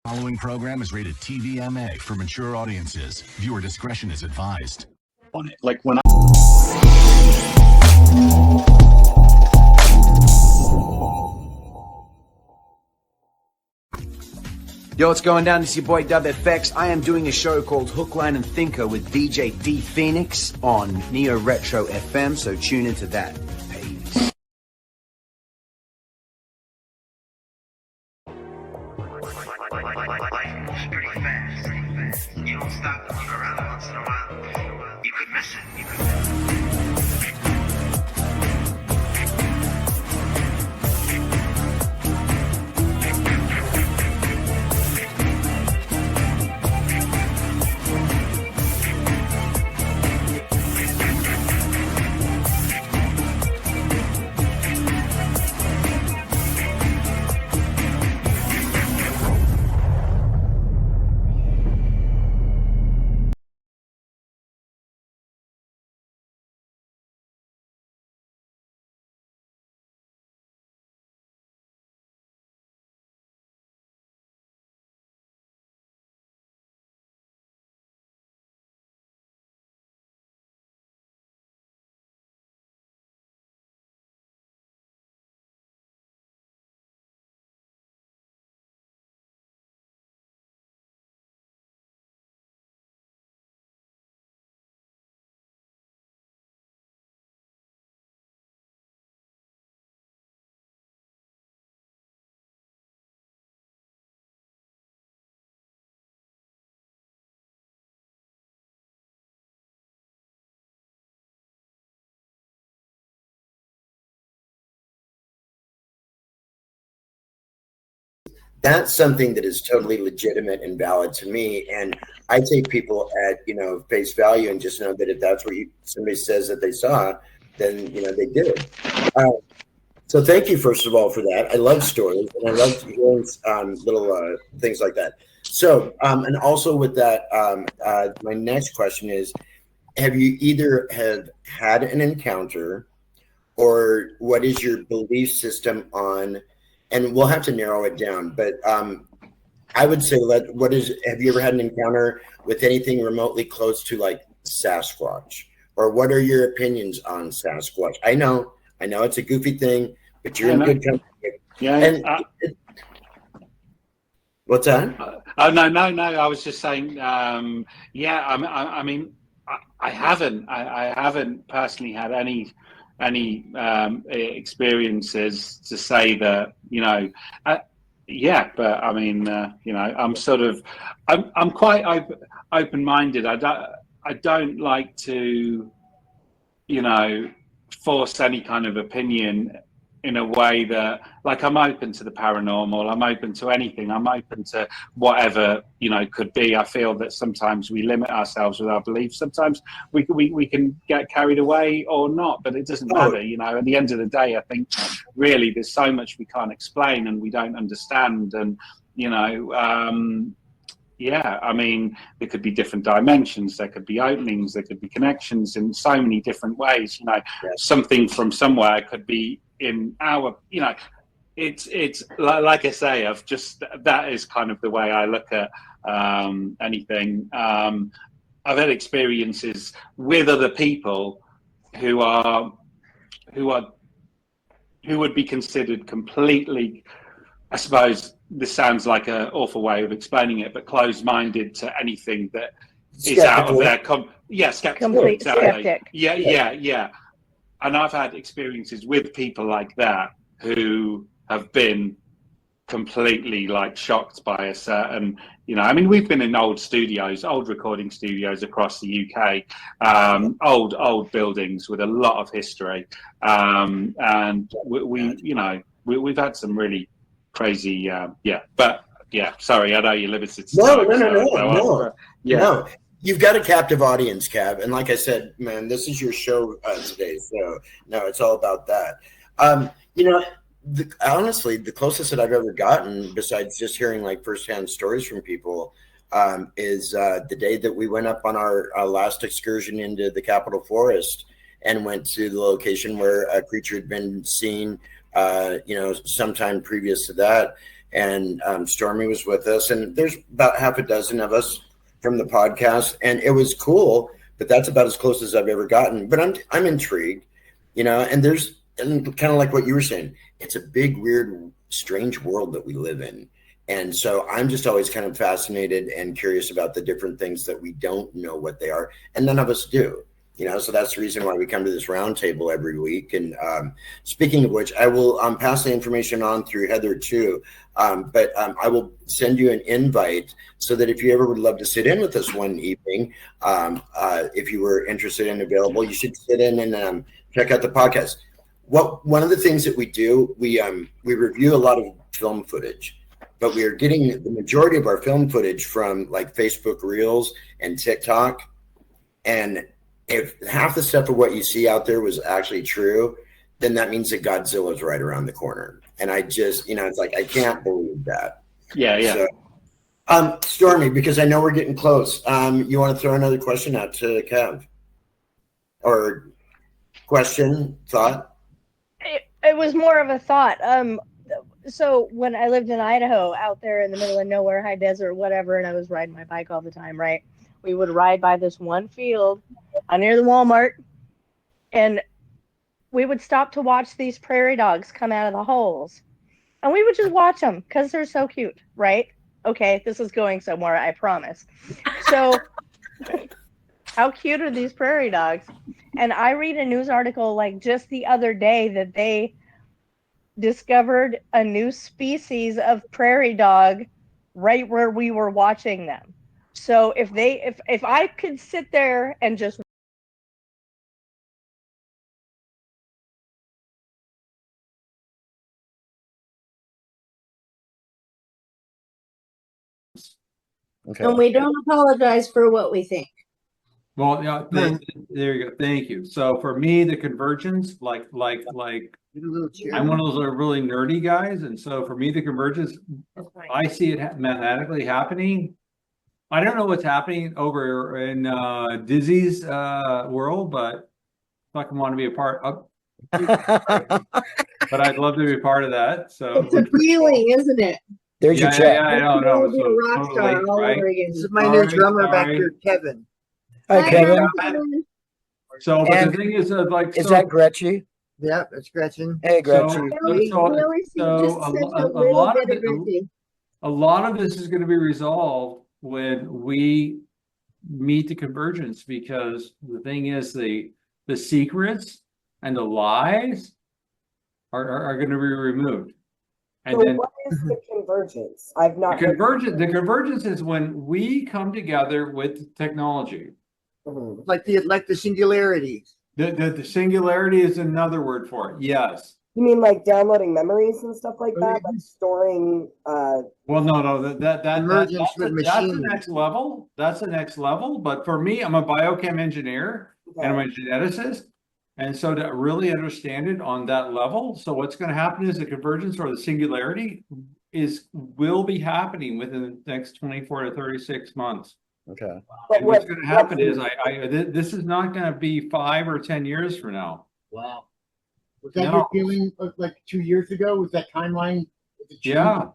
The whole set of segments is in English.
Following program is rated TVMA for mature audiences. Viewer discretion is advised. On it, like when Yo, what's going down? It's your boy Dub FX. I am doing a show called Hook, Line, and Thinker with DJ D Phoenix on Neo Retro FM, so tune into that. Peace. Life's pretty fast. You don't stop to look around once in a while. You could miss it. That's something that is totally legitimate and valid to me. And I take people at, face value and just know that if that's what somebody says that they saw, then, they did it. So thank you, first of all, for that. I love stories and I love hearing little things like that. So, and also with that, my next question is, have you either had an encounter, or what is your belief system on, and we'll have to narrow it down, but I would say, have you ever had an encounter with anything remotely close to like Sasquatch? Or what are your opinions on Sasquatch? I know it's a goofy thing, but you're in good company. Yeah. And what's that? No. I was just saying, I mean, I haven't personally had any experiences to say that, but I mean, I'm quite open-minded. I don't like to, force any kind of opinion in a way that, like, I'm open to the paranormal, I'm open to anything, I'm open to whatever, could be. I feel that sometimes we limit ourselves with our beliefs. Sometimes we can get carried away or not, but it doesn't matter, At the end of the day, I think really there's so much we can't explain and we don't understand. And, I mean, there could be different dimensions, there could be openings, there could be connections in so many different ways. Something from somewhere could be in our, it's like I say, that is kind of the way I look at anything. I've had experiences with other people who would be considered completely, I suppose this sounds like an awful way of explaining it, but closed-minded to anything that is out of their skeptical. Complete Exactly. skeptic. Yeah. And I've had experiences with people like that who have been completely shocked by a certain, I mean, we've been in old recording studios across the UK, old buildings with a lot of history, and we've had some really crazy, sorry, I know you're limited to No. You've got a captive audience, Cav, and like I said, man, this is your show today, so no, it's all about that. Honestly, the closest that I've ever gotten, besides just hearing firsthand stories from people, is the day that we went up on our last excursion into the Capitol Forest and went to the location where a creature had been seen, sometime previous to that. and Stormy was with us, and there's about half a dozen of us from the podcast, and it was cool. But that's about as close as I've ever gotten. But I'm intrigued, you know. And kind of like what you were saying, it's a big, weird, strange world that we live in. And so I'm just always kind of fascinated and curious about the different things that we don't know what they are, and none of us do. You know, so that's the reason why we come to this roundtable every week. And speaking of which, I will pass the information on through Heather too. But I will send you an invite so that if you ever would love to sit in with us one evening, if you were interested and available, you should sit in and check out the podcast. One of the things that we do, we review a lot of film footage, but we are getting the majority of our film footage from like Facebook Reels and TikTok. And if half the stuff of what you see out there was actually true, then that means that Godzilla's right around the corner. And I just, you know, it's like, I can't believe that. Yeah. So, Stormy, because I know we're getting close. You want to throw another question out to Kev? Or question, thought? It was more of a thought. So when I lived in Idaho, out there in the middle of nowhere, high desert, whatever, and I was riding my bike all the time, right? We would ride by this one field near the Walmart, and we would stop to watch these prairie dogs come out of the holes. And we would just watch them because they're so cute, right? Okay, this is going somewhere, I promise. So how cute are these prairie dogs? And I read a news article like just the other day that they discovered a new species of prairie dog right where we were watching them. So if I could sit there and just Okay. And we don't apologize for what we think. Well, yeah, there you go. Thank you. So for me, the convergence, like I'm one of those really nerdy guys, and so for me, the convergence, I see it mathematically happening. I don't know what's happening over in Dizzy's world, but I fucking want to be a part of. But I'd love to be a part of that. So it's a feeling, isn't it? There's your check. Yeah, I don't know. Be a rock star all over again. This is my new drummer back here, Kevin. Hi, Kevin. So, but the thing is, like, Is that Gretchen? Yeah, that's Gretchen. Hey, Gretchen. A lot of this is going to be resolved when we meet the convergence, because the thing is, the secrets and the lies are going to be removed. And so then what is the convergence? I've not. The convergence is when we come together with technology. Mm-hmm. Like the singularity. The singularity is another word for it. Yes. You mean like downloading memories and stuff like that, like storing? Well, no, that's the next level. That's the next level. But for me, I'm a biochem engineer and I'm a geneticist, and so to really understand it on that level. So what's going to happen is the convergence or the singularity will be happening within the next 24 to 36 months. Okay. And what's going to happen is this is not going to be 5 or 10 years from now. Wow. Was that your feeling like 2 years ago? Was that timeline? Yeah.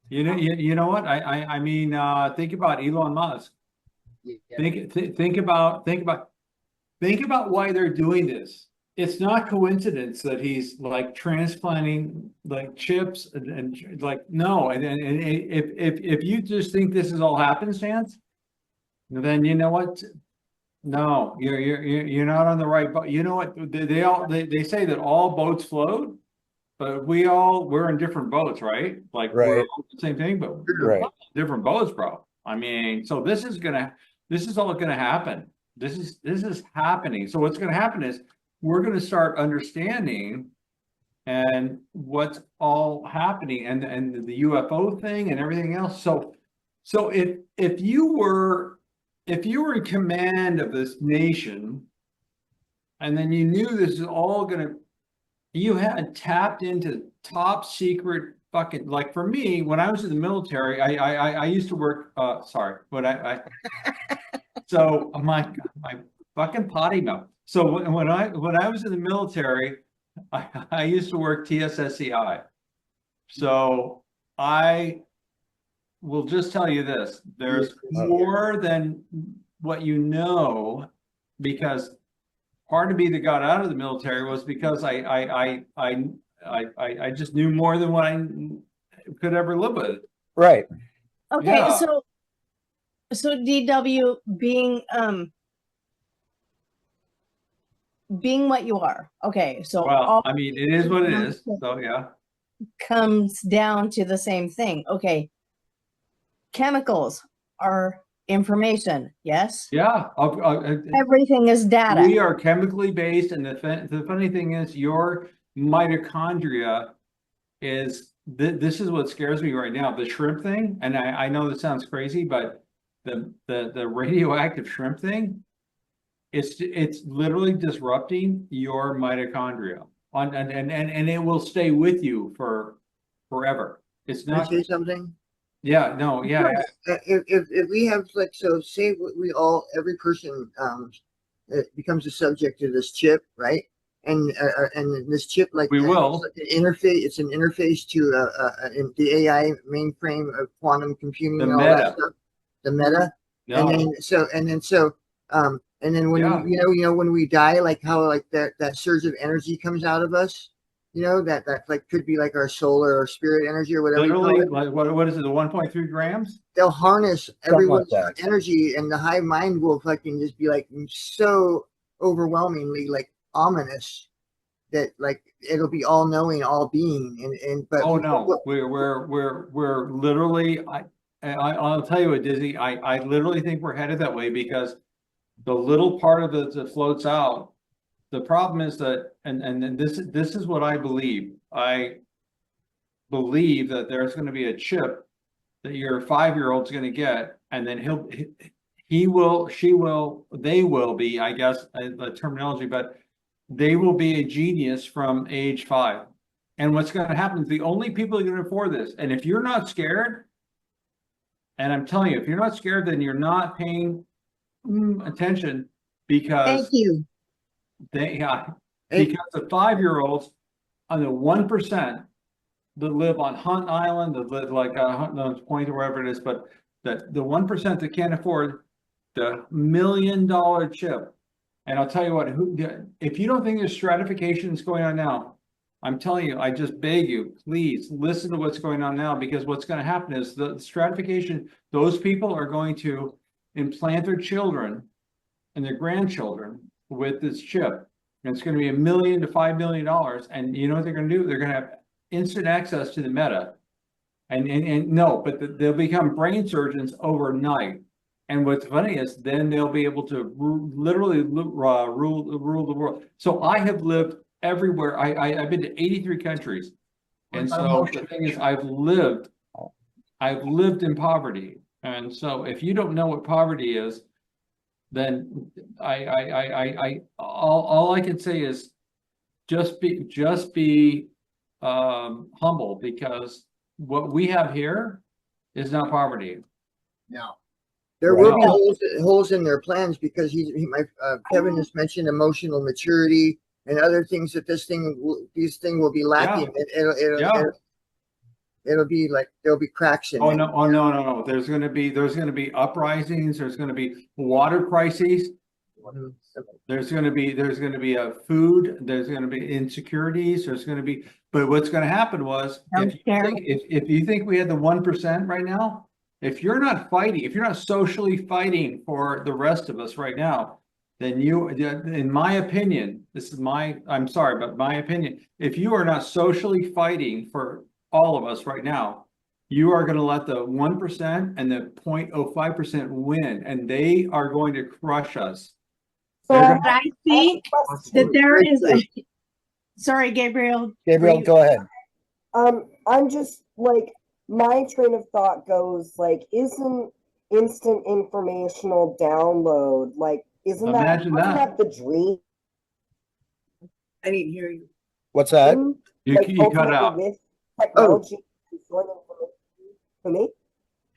You know what? I mean, think about Elon Musk. Yeah. Think about why they're doing this. It's not coincidence that he's like transplanting like chips and like no. And if you just think this is all happenstance, then you know what? No, you're not on the right boat. You know what? They say that all boats float, but we're in different boats, right? Like we're all the same thing, but we're different boats, bro. I mean, so this is all gonna happen. This is happening. So what's gonna happen is we're gonna start understanding and what's all happening and the UFO thing and everything else. So if you were in command of this nation, and then you knew this is all you had tapped into top secret fucking, like for me, when I was in the military, I used to work, so my fucking potty mouth. So when I was in the military, I used to work TSSCI. So I will just tell you this. There's more than what you know, because part of me that got out of the military was because I just knew more than what I could ever live with. Right. Okay, Yeah. so DW being what you are. Okay, so Well, I mean, it is what it is. So yeah. Comes down to the same thing. Okay. Chemicals are information. Yes. Yeah. Everything is data. We are chemically based, and the funny thing is, your mitochondria is this is what scares me right now. The shrimp thing, and I know this sounds crazy, but the radioactive shrimp thing, it's literally disrupting your mitochondria, and it will stay with you for forever. It's Can I not. say something? Yeah. No. Yeah. If we have, like, so say we all, every person becomes a subject to this chip, right? And this chip, like, We will. It's like an interface. It's an interface to the AI mainframe of quantum computing The and all meta. that stuff. The meta. No. And then when Yeah. you know when we die, like how like that surge of energy comes out of us, you know, that like could be like our soul or our spirit energy or whatever. Literally, you call it. like what is it? The 1.3 grams? They'll harness everyone's like that. energy, and the hive mind will fucking just be like so overwhelmingly like ominous that like it'll be all knowing, all being, and but Oh no, we're literally. I'll tell you what, Dizzy. I literally think we're headed that way, because the little part of it that floats out. The problem is that, and this is what I believe. I believe that there's going to be a chip that your 5-year-old's going to get, and then he will, she will, they will be, I guess, the terminology, but they will be a genius from age 5. And what's going to happen is the only people who can afford this, and if you're not scared, and I'm telling you, if you're not scared, then you're not paying attention, because Thank you. because the 5-year-olds on the 1% that live on Hunt Island, that live like Hunt Point or wherever it is, but that the 1% that can't afford the $1 million chip. And I'll tell you what, if you don't think there's stratification is going on now, I'm telling you, I just beg you, please listen to what's going on now, because what's going to happen is the stratification, those people are going to implant their children and their grandchildren with this chip. And it's going to be $1 million to $5 million. And you know what they're going to do? They're going to have instant access to the meta. And no, but they'll become brain surgeons overnight. And what's funny is then they'll be able to literally rule the world. So I have lived everywhere. I've been to 83 countries. And so the thing is, I've lived in poverty. And so if you don't know what poverty is, then all I can say is just be humble, because what we have here is not poverty. No. There will be holes in their plans, because Kevin has mentioned emotional maturity and other things that this thing will be lacking. Yeah. It'll be like there'll be cracks in it. No. There's going to be uprisings. There's going to be water crises. There's going to be a food. There's going to be insecurities. There's going to be. But what's going to happen was, if you think we had the 1% right now, if you're not fighting, if you're not socially fighting for the rest of us right now, then you, in my opinion, I'm sorry, but my opinion, if you are not socially fighting for all of us right now, you are going to let the 1% and the 0.05% win, and they are going to crush us. So I think that there is sorry, Gabriel. Gabriel, go ahead. I'm just like, my train of thought goes like, isn't instant informational download, like, isn't that the dream? I didn't hear you. What's that? You cut out. With technology for me?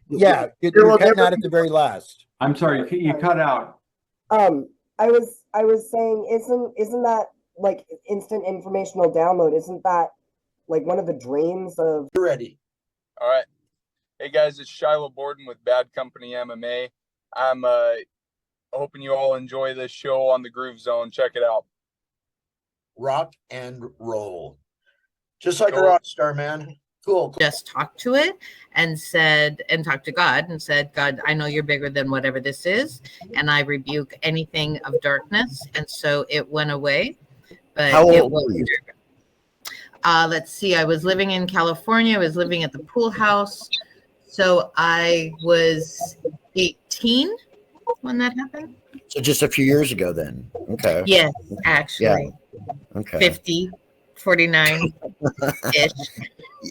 Yeah, you're cutting out at the very last. I'm sorry, you cut out. I was saying, isn't that like instant informational download? Isn't that like one of the dreams of? Ready. All right. Hey guys, it's Shiloh Borden with Bad Company MMA. I'm hoping you all enjoy this show on the Groove Zone. Check it out. Rock and roll. Just like a rock star, man. Cool. Just talked to it and talked to God and said, God, I know you're bigger than whatever this is, and I rebuke anything of darkness. And so it went away. But How it old were you? Let's see, I was living in California. I was living at the pool house. So I was 18 when that happened. So just a few years ago then. Okay. Yes, actually. Yeah. Okay. 50, 49-ish.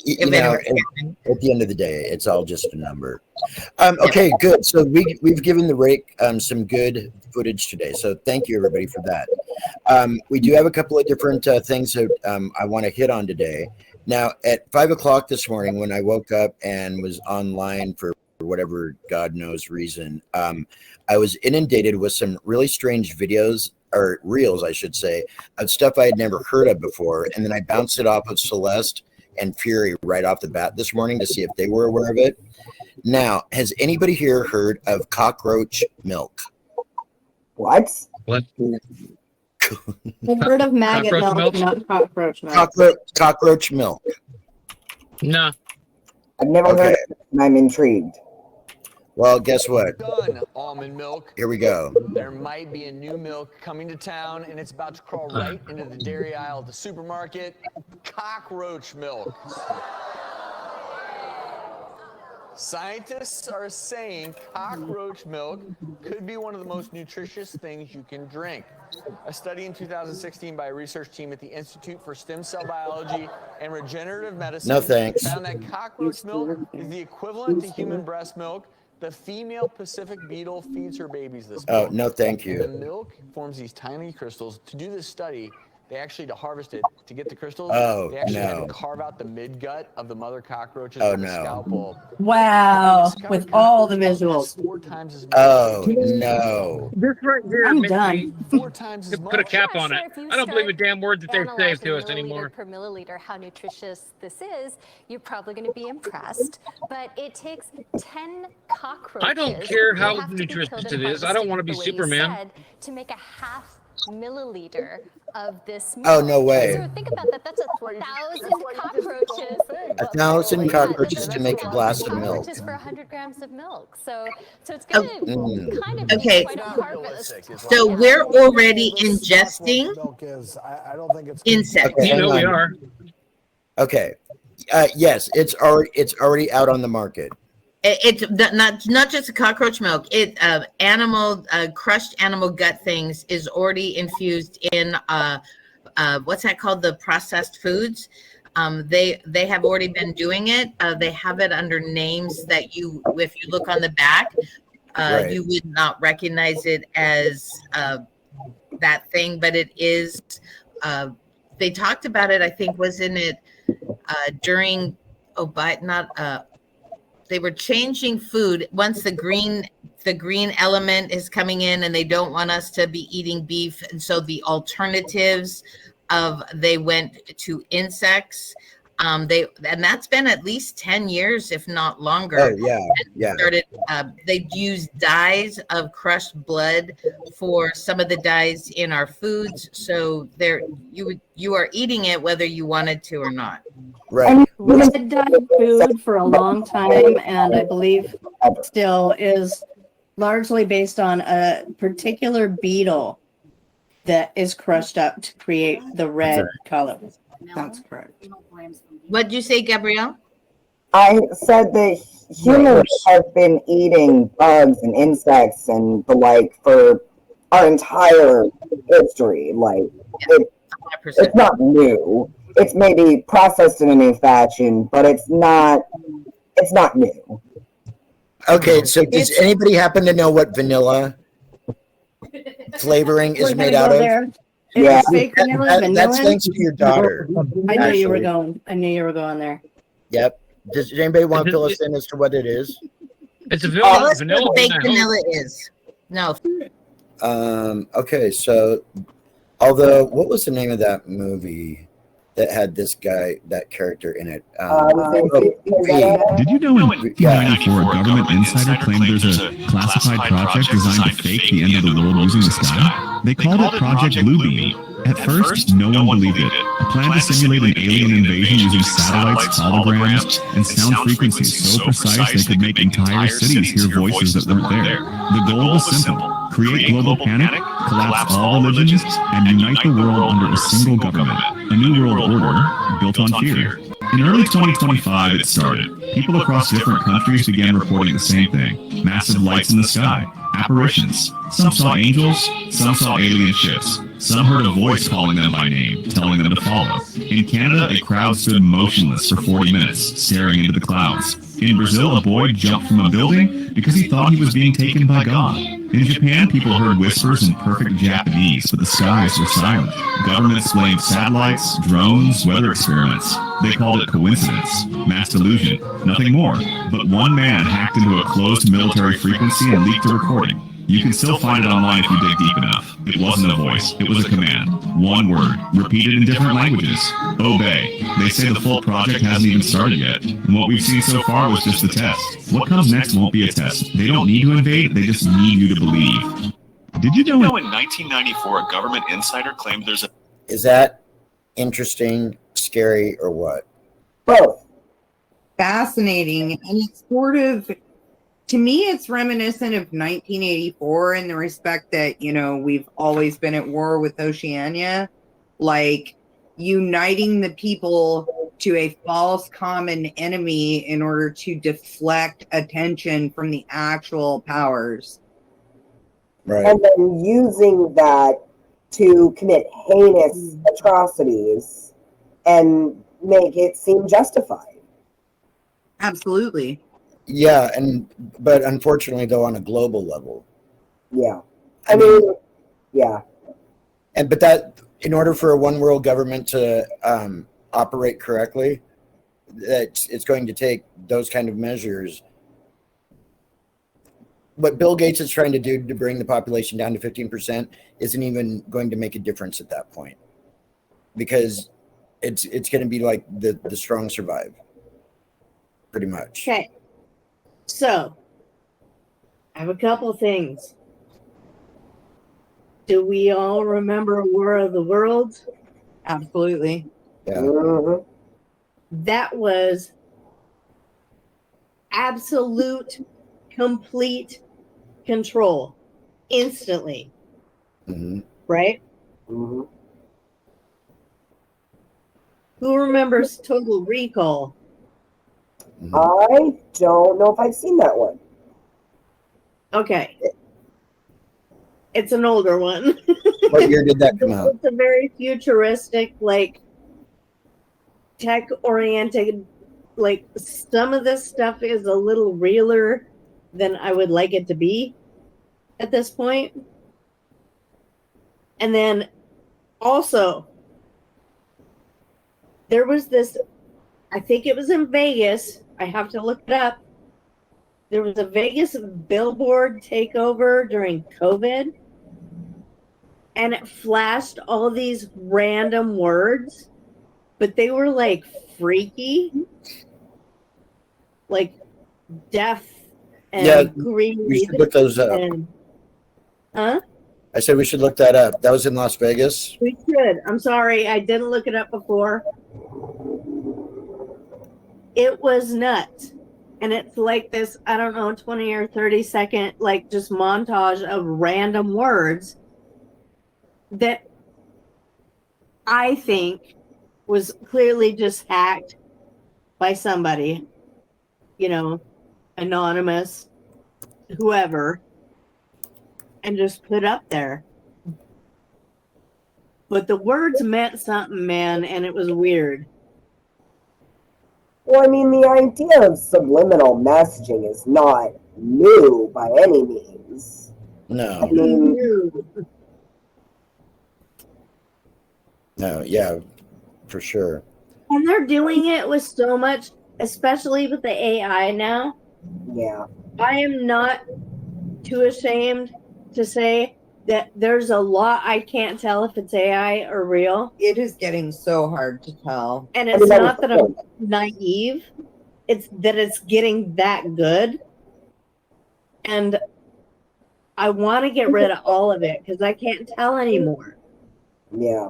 You know, at the end of the day, it's all just a number. Okay, good. So we've given the Rake some good footage today. So thank you, everybody, for that. We do have a couple of different things that I want to hit on today. Now, at 5 o'clock this morning, when I woke up and was online for whatever God knows reason, I was inundated with some really strange videos, or reels, I should say, of stuff I had never heard of before. And then I bounced it off of Celeste and Fury right off the bat this morning to see if they were aware of it. Now, has anybody here heard of cockroach milk? What? I've heard of maggot milk, not cockroach milk. Cockroach milk. No. I've never heard of it, and I'm intrigued. Well, guess what? Done, almond milk. Here we go. There might be a new milk coming to town, and it's about to crawl right into the dairy aisle at the supermarket. Cockroach milk. Scientists are saying cockroach milk could be one of the most nutritious things you can drink. A study in 2016 by a research team at the Institute for Stem Cell Biology and Regenerative Medicine found that cockroach milk is the equivalent to human breast milk. The female Pacific beetle feeds her babies this milk. Oh, no, thank you. The milk forms these tiny crystals. To do this study, they actually, to harvest it, to get the crystals, they actually had to carve out the midgut of the mother cockroaches with a scalpel. Wow, with all the visuals. 4 times as much. Oh, no. This right here I'm makes done. me 4 times as much. put a cap on it. I don't believe a damn word that they say to us anymore. Per milliliter, how nutritious this is, you're probably going to be impressed. But it takes 10 cockroaches. I don't care how nutritious it is. I don't want to be Superman. To make a half milliliter of this milk. Oh, no way. So think about that. That's 1,000 cockroaches. 1,000 cockroaches to make a glass of milk. Cockroaches for 100 grams of milk. So it's going to kind of Okay. be quite a harvest. So we're already ingesting insects. Okay, You know hang we on. are. Okay. Yes, it's already out on the market. It's not just a cockroach milk. It crushed animal gut things is already infused in what's that called? The processed foods. They have already been doing it. They have it under names that if you look on the back, Right. you would not recognize it as that thing, but it is. They talked about it. I think wasn't it during they were changing food once the green element is coming in, and they don't want us to be eating beef, and so the alternatives they went to insects. And that's been at least 10 years, if not longer. Oh, yeah. They used dyes of crushed blood for some of the dyes in our foods, so you are eating it whether you wanted to or not. Right. Red dye food for a long time, and I believe still is largely based on a particular beetle that is crushed up to create the red color. That's correct. What'd you say, Gabriel? I said that humans have been eating bugs and insects and the like for our entire history. Like, it's not new. It's maybe processed in a new fashion, but it's not new. Okay, so does anybody happen to know what vanilla flavoring is made out of? Yeah, fake vanilla, That's thanks to your daughter. I knew you were actually. going. I knew you were going there. Yep. Does anybody want to fill us in as to what it is? It's a Tell us vanilla. what fake vanilla is. No. Okay, so although what was the name of that movie? that had this guy, that character in it. Did you know in 1994 a government insider claimed there's a classified project designed to fake the end of the world using the sky? They called it Project Bluebeam. At first, no one believed it. A plan to simulate an alien invasion using satellites, holograms, and sound frequencies so precise they could make entire cities hear voices that weren't there. The goal was simple: create global panic, collapse all religions, and unite the world under a single government. A new world order built on fear. In early 2025, it started. People across different countries began reporting the same thing: massive lights in the sky, apparitions. Some saw angels, some saw alien ships. Some heard a voice calling them by name, telling them to follow. In Canada, a crowd stood motionless for 40 minutes, staring into the clouds. In Brazil, a boy jumped from a building because he thought he was being taken by God. In Japan, people heard whispers in perfect Japanese, but the skies were silent. Governments blamed satellites, drones, weather experiments. They called it coincidence, mass delusion, nothing more. But one man hacked into a closed military frequency and leaked a recording. You can still find it online if you dig deep enough. It wasn't a voice, it was a command. One word, repeated in different languages. Obey. They say the full project hasn't even started yet. And what we've seen so far was just the test. What comes next won't be a test. They don't need to invade, they just need you to believe. Did you know in 1994 a government insider claimed there's a... Is that interesting, scary, or what? Both. Fascinating, and it's sort of... To me, it's reminiscent of 1984 in the respect that, you know, we've always been at war with Oceania, like uniting the people to a false common enemy in order to deflect attention from the actual powers. Right. And then using that to commit heinous atrocities and make it seem justified. Absolutely. Yeah, but unfortunately, though, on a global level. Yeah, I mean, yeah. But that, in order for a one world government to operate correctly, it's going to take those kind of measures. What Bill Gates is trying to do to bring the population down to 15% isn't even going to make a difference at that point, because it's going to be like the strong survive, pretty much. Okay. So, I have a couple things. Do we all remember War of the Worlds? Absolutely. Yeah. That was absolute, complete control instantly. Mm-hmm. Right? Mm-hmm. Who remembers Total Recall? I don't know if I've seen that one. Okay. It's an older one. What year did that come out? It's a very futuristic, like, tech-oriented, like, some of this stuff is a little realer than I would like it to be at this point. And then, also, there was this, I think it was in Vegas, I have to look it up. There was a Vegas billboard takeover during COVID, and it flashed all these random words, but they were like freaky, like death and greed. We should look those up. Huh? I said we should look that up. That was in Las Vegas? We should. I'm sorry, I didn't look it up before. It was nuts. And it's like this, I don't know, 20 or 30 second, like just montage of random words that I think was clearly just hacked by somebody, you know, anonymous, whoever, and just put up there. But the words meant something, man, and it was weird. Well, I mean, the idea of subliminal messaging is not new by any means. No. I mean, no, yeah, for sure. And they're doing it with so much, especially with the AI now. Yeah. I am not too ashamed to say that there's a lot I can't tell if it's AI or real. It is getting so hard to tell. And it's not that I'm naive, it's that it's getting that good. And I want to get rid of all of it because I can't tell anymore. Yeah.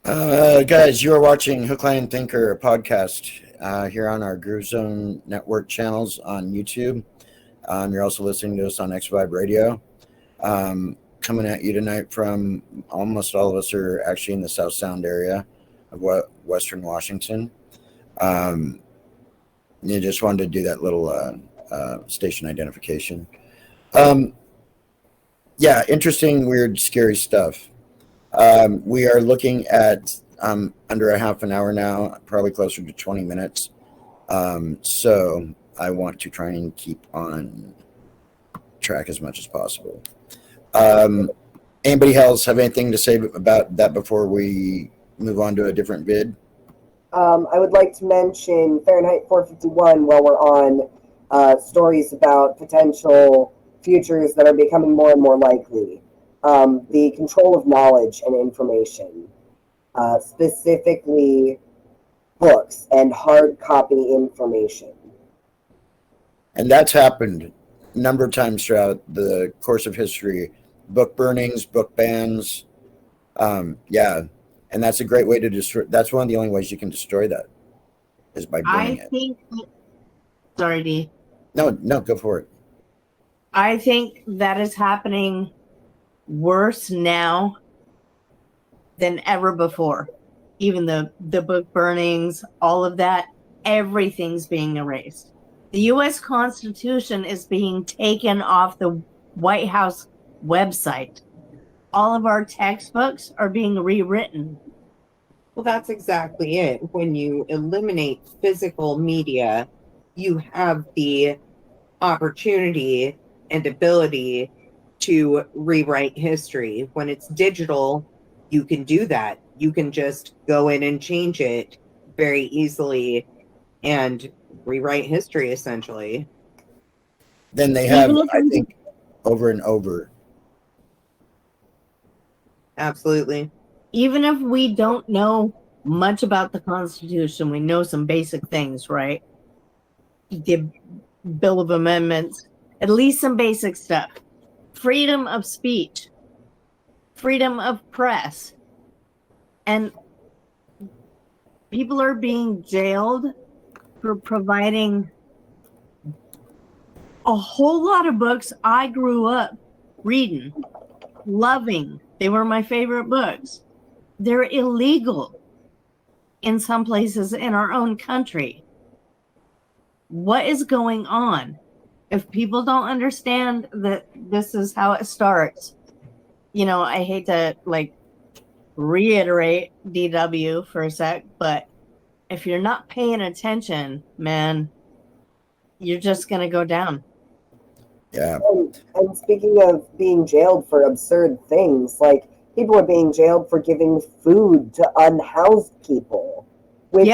Guys, you are watching Hook, Line, and Thinker, a podcast here on our Groove Zone Network channels on YouTube. You're also listening to us on X5 Radio. Coming at you tonight from almost all of us are actually in the South Sound area of Western Washington. You just wanted to do that little station identification. Yeah, interesting, weird, scary stuff. We are looking at under a half an hour now, probably closer to 20 minutes. So I want to try and keep on track as much as possible. Anybody else have anything to say about that before we move on to a different vid? I would like to mention Fahrenheit 451 while we're on stories about potential futures that are becoming more and more likely. The control of knowledge and information, specifically books and hard copy information. And that's happened a number of times throughout the course of history. Book burnings, book bans. Yeah. And that's a great way to destroy. That's one of the only ways you can destroy that is by burning it. Sorry, Dee. No, go for it. I think that is happening worse now than ever before. Even the book burnings, all of that, everything's being erased. The U.S. Constitution is being taken off the White House website. All of our textbooks are being rewritten. Well, that's exactly it. When you eliminate physical media, you have the opportunity and ability to rewrite history. When it's digital, you can do that. You can just go in and change it very easily and rewrite history, essentially. Then they have, I think, over and over. Absolutely. Even if we don't know much about the Constitution, we know some basic things, right? The Bill of Amendments, at least some basic stuff. Freedom of speech, freedom of press. And people are being jailed for providing a whole lot of books I grew up reading, loving. They were my favorite books. They're illegal in some places in our own country. What is going on? If people don't understand that this is how it starts, you know, I hate to reiterate DW for a sec, but if you're not paying attention, man, you're just going to go down. Yeah. And speaking of being jailed for absurd things, like people are being jailed for giving food to unhoused people. Which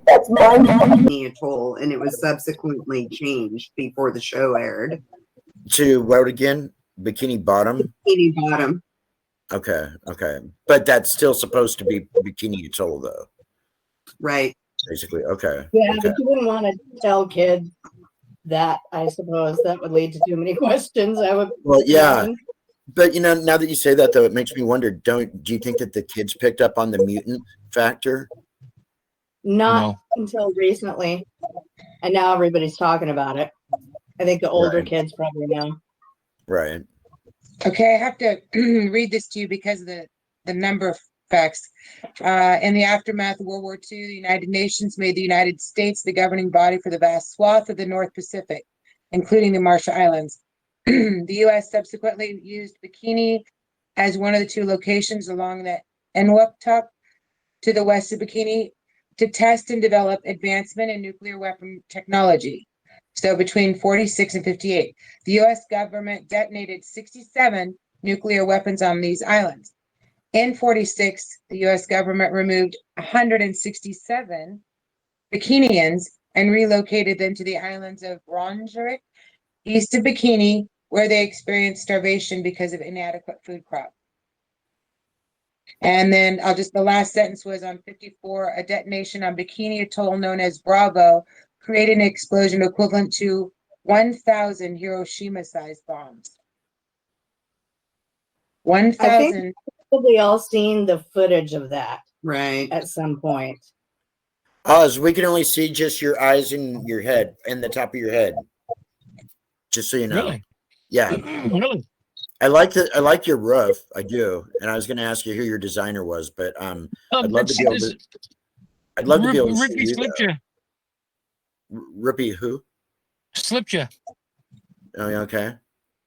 that's mind-blowing. And it was subsequently changed before the show aired. To what again? Bikini Bottom? Bikini Bottom. Okay. But that's still supposed to be Bikini Atoll, though. Right. Basically, okay. Yeah, okay. But you wouldn't want to tell kids that, I suppose. That would lead to too many questions. Well, yeah. But, you know, now that you say that, though, it makes me wonder, do you think that the kids picked up on the mutant factor? Not until recently. And now everybody's talking about it. I think the older kids probably know. Right. Okay, I have to read this to you because of the number of facts. In the aftermath of World War II, the United Nations made the United States the governing body for the vast swath of the North Pacific, including the Marshall Islands. The U.S. subsequently used Bikini as one of the two locations along the Enuaptak to the west of Bikini to test and develop advancement in nuclear weapon technology. So between 46 and 58, the U.S. government detonated 67 nuclear weapons on these islands. In 46, the U.S. government removed 167 Bikinians and relocated them to the islands of Rongerik, east of Bikini, where they experienced starvation because of inadequate food crop. And then the last sentence was on 54, a detonation on Bikini Atoll known as Bravo created an explosion equivalent to 1,000 Hiroshima-sized bombs. I think 1,000. we've probably all seen the footage of that, right, at some point. Oz, we can only see just your eyes and your head and the top of your head. Just so you know. Really? Yeah. Really? I like your roof. I do. And I was going to ask you who your designer was, but I'd love to be able to. I'd love to be able to see Rippy you. slipped you. Rippy who? Slipped you. Oh, yeah, okay.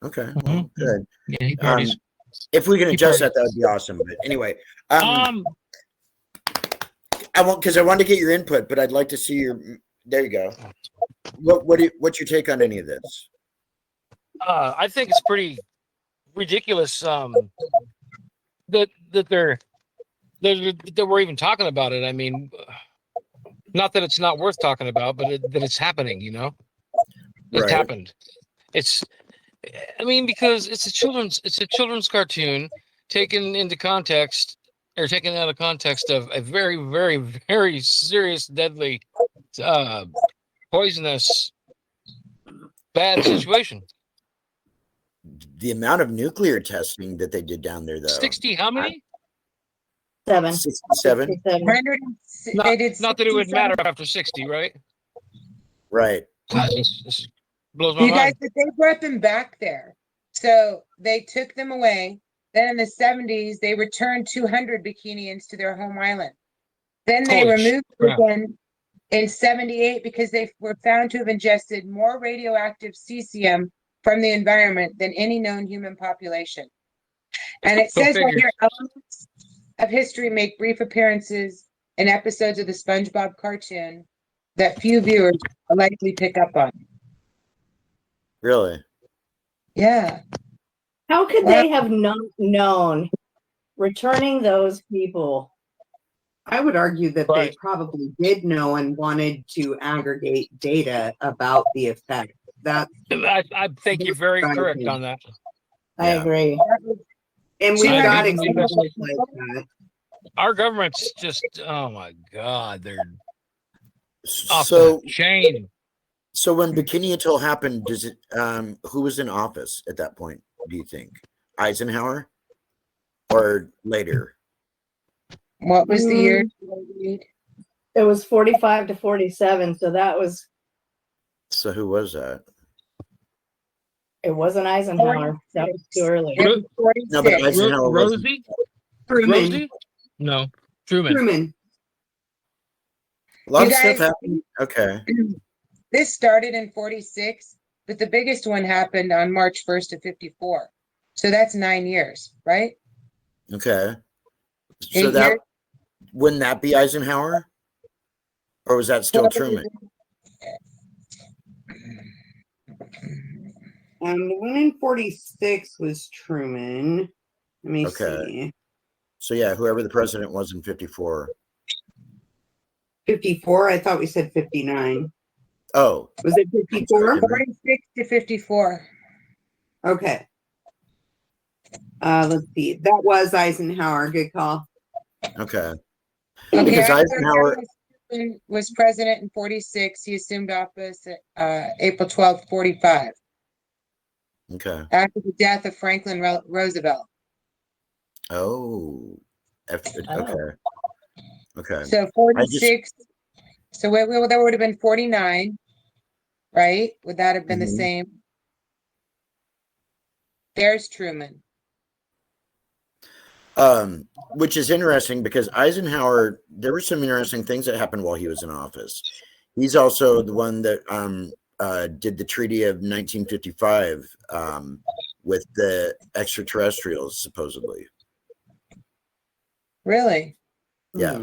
Okay. Well, good. Yeah, he parties. If we can He adjust parties. that would be awesome. But anyway, I want because I wanted to get your input, but I'd like to see your. There you go. What's your take on any of this? I think it's pretty ridiculous that we're even talking about it. I mean, not that it's not worth talking about, but that it's happening. You know, it's Right. happened. I mean, because it's a children's cartoon taken into context or taken out of context of a very, very, very serious, deadly, poisonous, bad situation. The amount of nuclear testing that they did down there, though. 60, how many? 67. Not that it would matter after 60, right? Right. This blows my You guys, mind. but they brought them back there. So they took them away. Then in the 70s, they returned 200 Bikinians to their home island. Then they Holy removed them crap. again in 78 because they were found to have ingested more radioactive cesium from the environment than any known human population. And it Go says right figure. here, elements of history make brief appearances in episodes of the SpongeBob cartoon that few viewers will likely pick up on. Really? Yeah. How could they have not known returning those people? I would argue that they probably did know and wanted to aggregate data about the effect. I think you're very correct on that. I agree. And we I got do believe examples that's- like that. Our government's just, oh my God, they're off So the chain. So when Bikini Atoll happened, does it? Who was in office at that point? Do you think Eisenhower or later? What was the year? It was 45 to 47, so that was. So who was that? It wasn't Eisenhower. That was too early. No, but Eisenhower wasn't. Rosie? Truman. Rosie? No, Truman. Truman. A lot You of stuff guys- happened. Okay. This started in 46, but the biggest one happened on March 1st of 54. So that's 9 years, right? Okay. So 8 that years? wouldn't that be Eisenhower, or was that still Truman? The one in 46 was Truman. Let me Okay. see. So yeah, whoever the president was in 54. 54? I thought we said 59. Oh, Was it 54? 46 to 54. Okay. Let's see. That was Eisenhower. Good call. okay. Okay, Because Eisenhower. was president in 46. He assumed office April 12th, 45, Okay. after the death of Franklin Roosevelt. Oh. Okay. Okay. So I just 46. So that would have been 49, right? Would that have been the Mhm. same? There's Truman. Which is interesting because Eisenhower, there were some interesting things that happened while he was in office. He's also the one that did the Treaty of 1955 with the extraterrestrials, supposedly. Really? Yeah.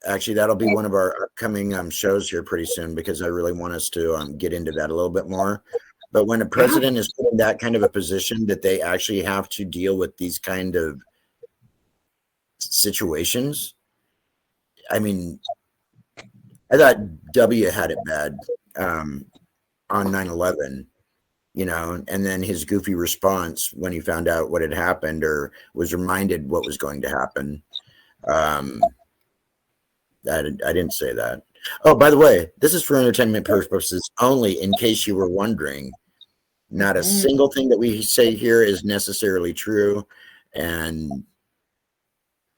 Actually, that'll be one of our upcoming shows here pretty soon because I really want us to get into that a little bit more. But when a president is put in that kind of a position that they actually have to deal with these kind of situations, I mean, I thought W had it bad on 9/11, you know, and then his goofy response when he found out what had happened or was reminded what was going to happen. I didn't say that. Oh, by the way, this is for entertainment purposes only, in case you were wondering. Not a single thing that we say here is necessarily true. And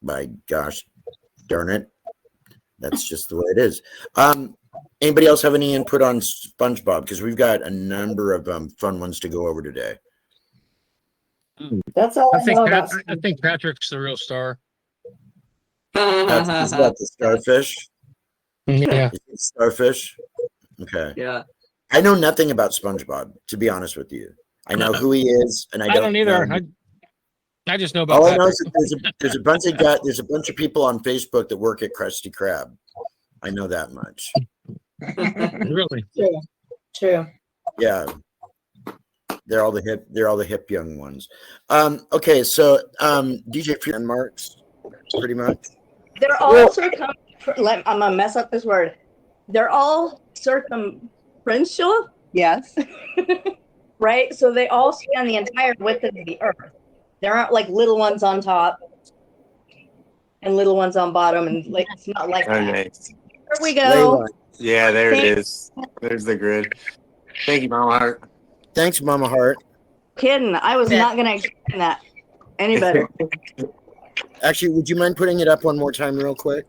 by gosh darn it, that's just the way it is. Anybody else have any input on SpongeBob? Because we've got a number of fun ones to go over today. That's all I know about. I think Patrick's the real star. That's what, the starfish? Yeah. Starfish? Okay. Yeah. I know nothing about SpongeBob, to be honest with you. I know who he is, and I don't either. know. I just know about All I know is Patrick. that there's a bunch of people on Facebook that work at Krusty Krab. I know that much. Really? True. Yeah. They're all the hip young ones. Okay, so DJ Free and Marks, pretty much. They're all I'm gonna mess up this word. They're all circumferential. Yes. Right? So they all span the entire width of the earth. There aren't like little ones on top and little ones on bottom, and like it's not like that. Nice. There we go. Yeah, there it is. There's the grid. Thank you, MommaHeart. Thanks, MommaHeart. Kidding. I was not gonna explain that any better. Actually, would you mind putting it up one more time real quick?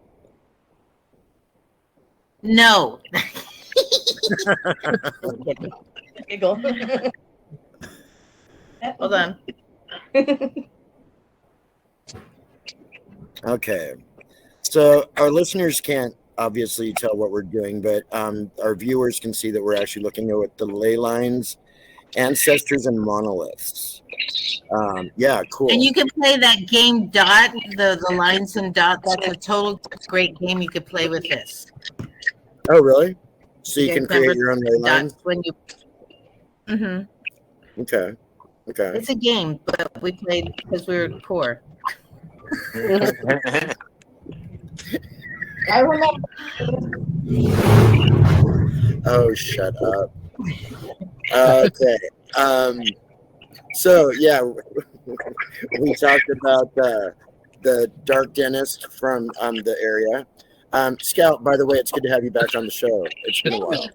No. Giggle. Hold on. Okay. So our listeners can't obviously tell what we're doing, but our viewers can see that we're actually looking at the ley lines, ancestors, and monoliths. Yeah, cool. And you can play that game Dot, the lines and Dot. That's a total great game you could play with this. Oh, really? So you can Remember create your own ley lines? dots when you. Mm-hmm. Okay. Okay. It's a game, but we played because we were poor. I remember. Oh, shut up. Okay. So yeah, we talked about the dark dentist from the area. Scout, by the way, it's good to have you back on the show. It's been a while.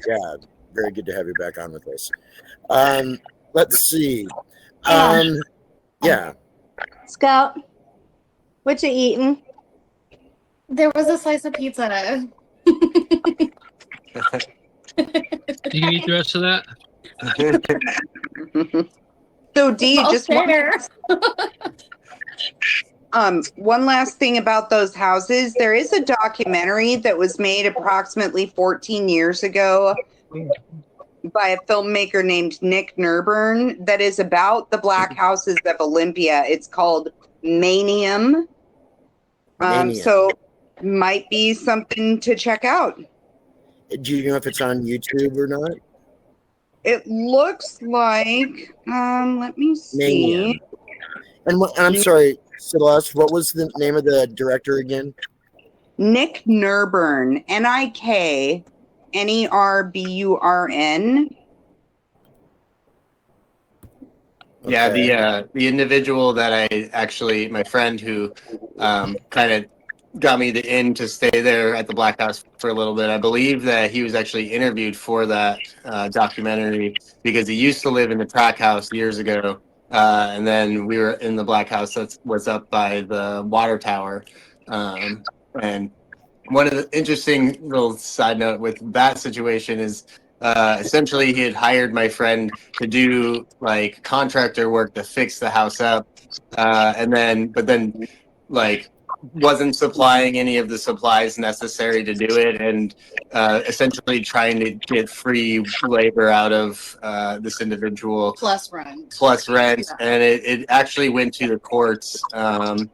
Yeah, very good to have you back on with us. Let's see. Yeah. Scout, what you eating? There was a slice of pizza. Do you eat the rest of that? So D, I'll just share. one last thing about those houses. There is a documentary that was made approximately 14 years ago by a filmmaker named Nick Nurburn that is about the black houses of Olympia. It's called Manium. So might be something to check out. Do you know if it's on YouTube or not? It looks like, let me see. Mania. And I'm sorry, Celeste, what was the name of the director again? Nick Nurburn, Niknerburn. Yeah, the individual that I actually, my friend who kind of got me the in to stay there at the Black House for a little bit. I believe that he was actually interviewed for that documentary because he used to live in the track house years ago. And then we were in the Black House that was up by the water tower. And one of the interesting little side note with that situation is essentially he had hired my friend to do like contractor work to fix the house up. But then like wasn't supplying any of the supplies necessary to do it, and essentially trying to get free labor out of this individual Plus rent. And it actually went to the courts, and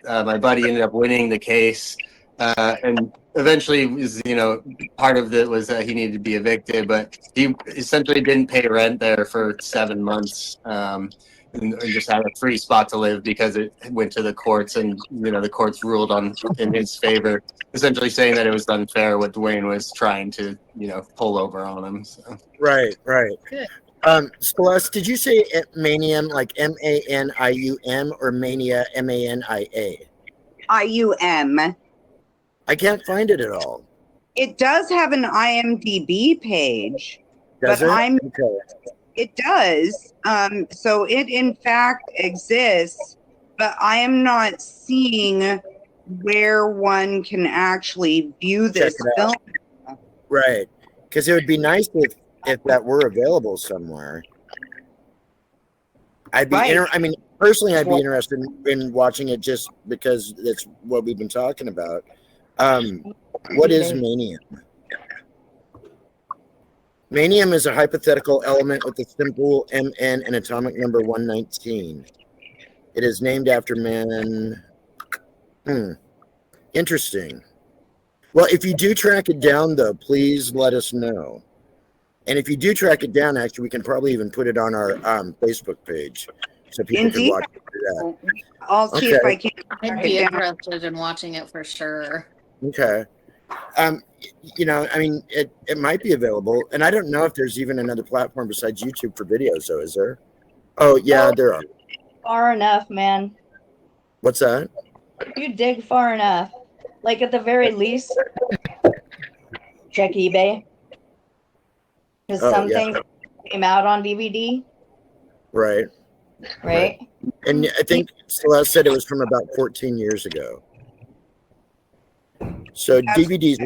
my buddy ended up winning the case, and eventually was, part of it was that he needed to be evicted, but he essentially didn't pay rent there for 7 months. and just had a free spot to live because it went to the courts, and the courts ruled in his favor, essentially saying that it was unfair what Dwayne was trying to pull over on him. So. Right. Good. Celeste, did you say manium like MANIUM or mania MANIA? IUM. I can't find it at all. It does have an IMDb page. Does but it? It does. So it in fact exists, but I am not seeing where one can actually view this film. Right. Because it would be nice if that were available somewhere. I'd be personally I'd be interested in watching it just because that's what we've been talking about. What is manium? Manium is a hypothetical element with the symbol Mn and atomic number 119. It is named after man. Interesting. Well, if you do track it down, though, please let us know. And if you do track it down, actually, we can probably even put it on our Facebook page so people can watch it through that. I'll see if I can. I'd be interested in watching it for sure. Okay. It might be available, and I don't know if there's even another platform besides YouTube for videos, though, is there? Oh, yeah, there are. Far enough, man. What's that? You dig far enough. Like, at the very least, check eBay. Because some things came out on DVD. Right. And I think Celeste said it was from about 14 years ago. So DVDs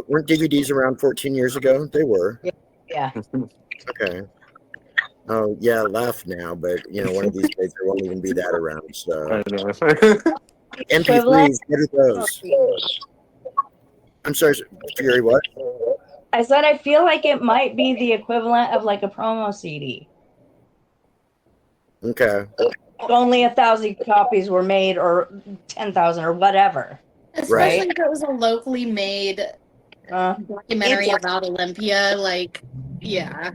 weren't DVDs around 14 years ago? They were. Yeah. Okay. Oh yeah, laugh now, but one of these days there won't even be that around. So MP3s, what are those? I'm sorry, Fury, what? I said I feel like it might be the equivalent of like a promo CD. Okay. Only 1,000 copies were made, or 10,000, or whatever. Especially if it was a locally made documentary about Olympia, yeah.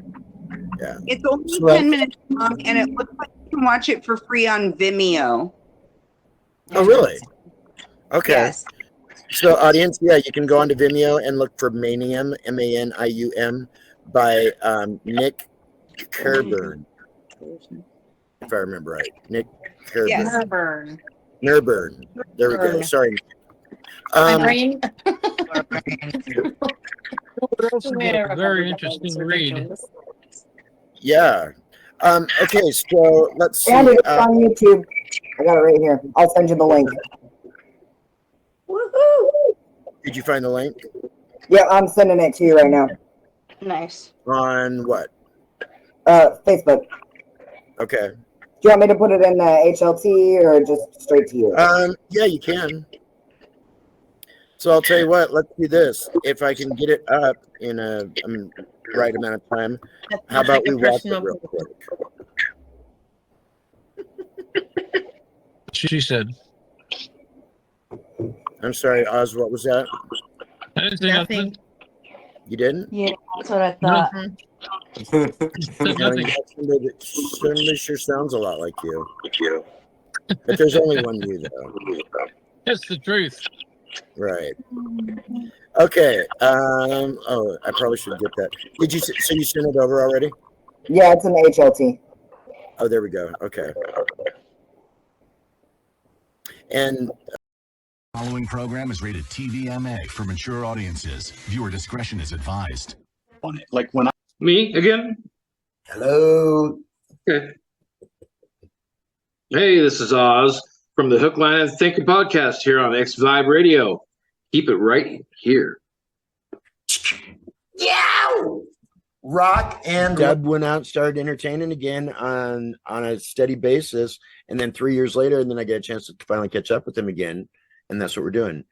It's only 10 minutes long, and it looks like you can watch it for free on Vimeo. Oh, really? Okay. Yes. So, audience, you can go onto Vimeo and look for Manium, MANIUM, by Nick Kerburn, if I remember right. Nick Kerburn. Yes. Nurburn. There we go. Sorry. My brain. Very interesting read. Yeah. Okay, so let's see. And it's on YouTube. I got it right here. I'll send you the link. Woohoo! Did you find the link? Yeah, I'm sending it to you right now. Nice. On what? Facebook. Okay. Do you want me to put it in HLT or just straight to you? Yeah, you can. So I'll tell you what, let's do this. If I can get it up in a right amount of time, how about we watch it real quick? She said. I'm sorry, Oz, what was that? I didn't say nothing. You didn't? Yeah, that's what I thought. Somebody sure sounds a lot like you. But there's only one you, though. That's the truth. Right. Okay. Oh, I probably should get that. Did you? So you sent it over already? Yeah, it's in the HLT. Oh, there we go. Okay. And the following program is rated TVMA for mature audiences. Viewer discretion is advised. Like when Me again? Hello. Okay. Hey, this is Oz from the Hook, Line, and Thinker podcast here on X Vibe Radio. Keep it right here. Yeah. Rock and Deb went out and started entertaining again on a steady basis, and then 3 years later, and then I get a chance to finally catch up with him again, and that's what we're doing.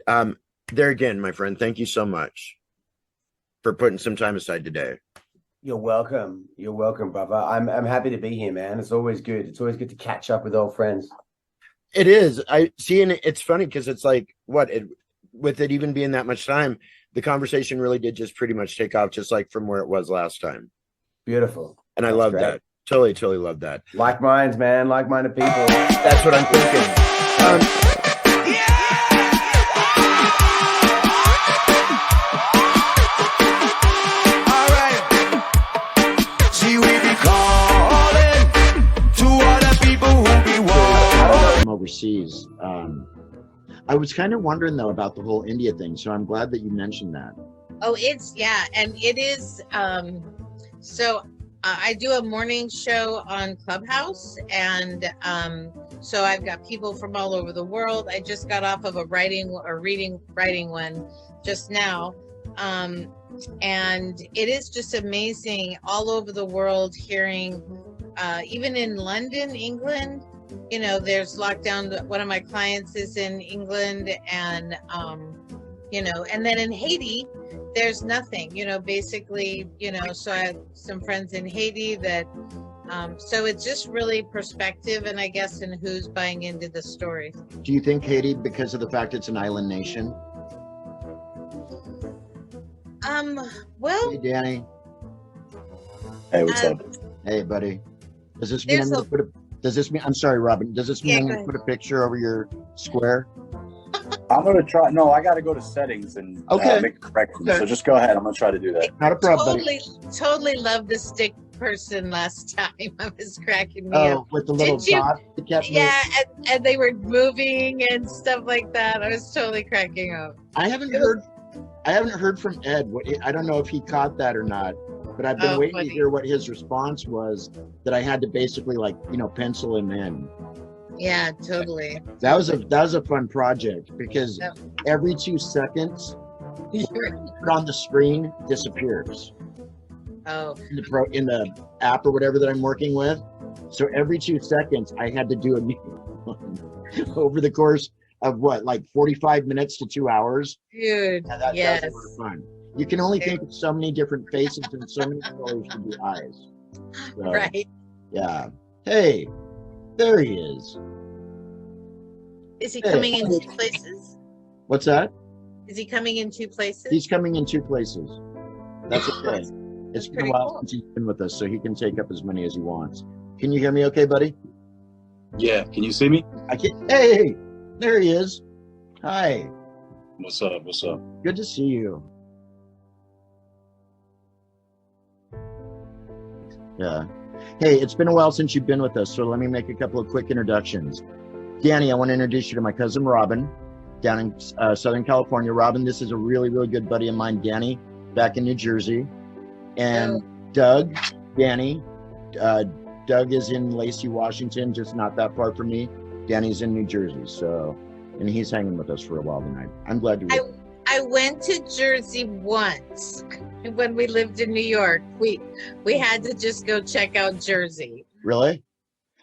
There again, my friend, thank you so much for putting some time aside today. You're welcome. You're welcome, brother. I'm happy to be here, man. It's always good. It's always good to catch up with old friends. It is. I see, and it's funny because it's like with it even being that much time, the conversation really did just pretty much take off, just like from where it was last time. Beautiful. And I love that Totally love that. Like minds, man. Like-minded people. That's what I'm thinking. Overseas. I was kind of wondering though about the whole India thing, so I'm glad that you mentioned that. Oh, and it is. So I do a morning show on Clubhouse, and so I've got people from all over the world. I just got off of a writing one just now, and it is just amazing all over the world hearing, even in London, England. You know, there's lockdown. One of my clients is in England, and you know, and then in Haiti, there's nothing. You know, basically, you know. So I have some friends in Haiti that. So it's just really perspective, and I guess in who's buying into the story. Do you think Haiti, because of the fact it's an island nation? Well. Hey, Danny. Hey, what's up? Hey, buddy. Does this mean I'm gonna put a? Does this mean, I'm sorry, Robin, does this mean I'm going to put a picture over your square? I'm going to try. No, I got to go to settings and make a correction. So just go ahead. I'm going to try to do that. Not a problem, buddy. Totally loved the stick person last time. I was cracking me up. up. With the little dot that kept moving? And they were moving and stuff like that. I was totally cracking up. I haven't heard from Ed. I don't know if he caught that or not. But I've been waiting to hear what his response was, that I had to basically, like, you know, pencil him in. Yeah, totally. That was a fun project, because every 2 seconds, put on the screen disappears. Oh. In the app or whatever that I'm working with. So every 2 seconds, I had to do a new one over the course of what, like 45 minutes to 2 hours. Dude, yes. That was a lot of fun. You can only think of so many different faces and so many colors to be eyes. So, right. Yeah. Hey, there he is. Is he coming in 2 places? What's that? Is he coming in 2 places? He's coming in 2 places. That's okay. It's been a while since he's been with us, so he can take up as many as he wants. Can you hear me okay, buddy? Yeah. Can you see me? I can. Hey, there he is. Hi. What's up? What's up? Good to see you. Yeah. Hey, it's been a while since you've been with us, so let me make a couple of quick introductions. Danny, I want to introduce you to my cousin Robin down in Southern California. Robin, this is a really, really good buddy of mine, Danny, back in New Jersey. And Doug, Danny, Doug is in Lacey, Washington, just not that far from me. Danny's in New Jersey, so, and he's hanging with us for a while tonight. I'm glad you're with us. I went to Jersey once when we lived in New York. We had to just go check out Jersey. Really?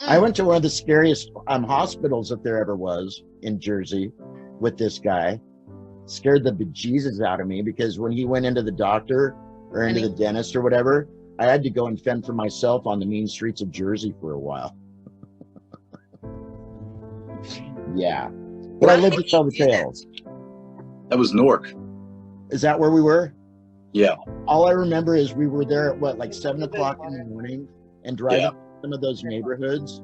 I went to one of the scariest hospitals that there ever was in Jersey with this guy. Scared the bejesus out of me, because when he went into the doctor or into the dentist or whatever, I had to go and fend for myself on the mean streets of Jersey for a while. Yeah. But I lived to tell the tales. That was Newark. Is that where we were? Yeah. All I remember is we were there at what, like 7 o'clock in the morning, and driving some of those neighborhoods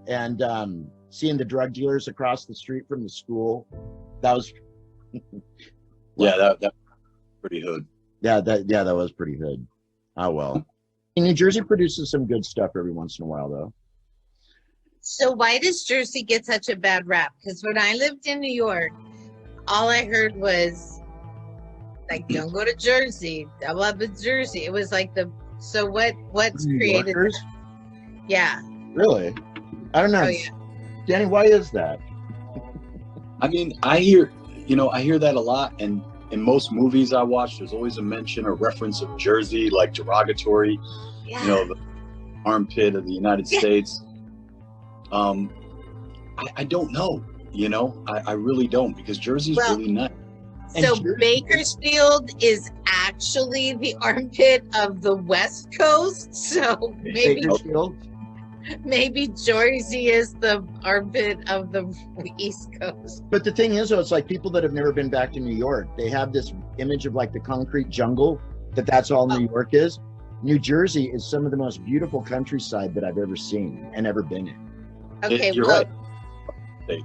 and seeing the drug dealers across the street from the school. That was that pretty hood. Yeah, that was pretty hood. Oh well. New Jersey produces some good stuff every once in a while, though. So why does Jersey get such a bad rap? Because when I lived in New York, all I heard was like, "Don't go to Jersey." I love Jersey. It was like what's created? Yeah. Really? I don't know. Oh, yeah. Danny, why is that? I mean, I hear that a lot, and in most movies I watch, there's always a mention or reference of Jersey, like derogatory, the armpit of the United States. I don't know, I really don't, because Jersey's really nice. So Bakersfield is actually the armpit of the West Coast. So maybe Jersey is the armpit of the East Coast. But the thing is, though, it's like people that have never been back to New York, they have this image of like the concrete jungle, that's all New York is. New Jersey is some of the most beautiful countryside that I've ever seen and ever been in. Okay, You're well, right.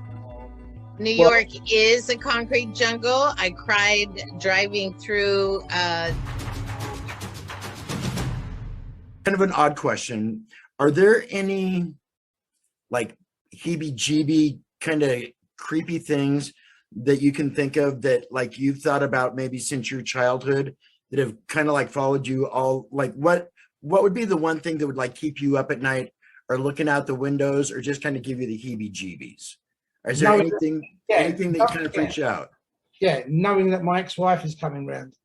New York is a concrete jungle. I cried driving through. Kind of an odd question. Are there any like heebie-jeebie kind of creepy things that you can think of that like you've thought about maybe since your childhood that have kind of like followed you all? Like what would be the one thing that would like keep you up at night or looking out the windows or just kind of give you the heebie-jeebies? Is there anything that you kind of freaks you out? Yeah, knowing that my ex-wife is coming round.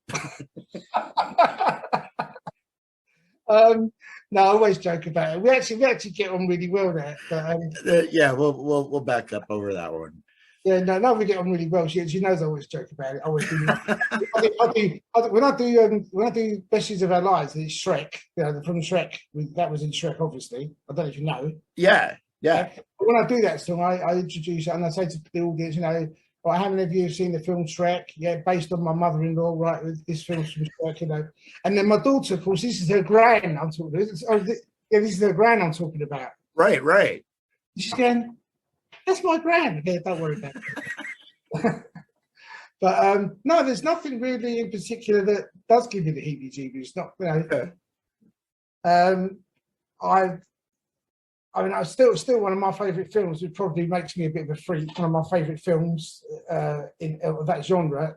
No, I always joke about it. We actually get on really well there. But, yeah, we'll back up over that one. Yeah, no, we get on really well. She knows I always joke about it. I always do. When I do Best Years of Our Lives, it's Shrek. You know, from Shrek. That was in Shrek, obviously. I don't know if you know. Yeah. But when I do that song, I introduce it and I say to the audience, you know, right, how many of you have seen the film Shrek? Yeah, based on my mother-in-law, right? This film's from Shrek, you know. And then my daughter, of course, this is her gran I'm talking about. This is her gran I'm talking about. Right. She's going, that's my gran. Okay, don't worry about it. But no, there's nothing really in particular that does give you the heebie-jeebies. Not, you know. I mean, still one of my favourite films, which probably makes me a bit of a freak. One of my favourite films of that genre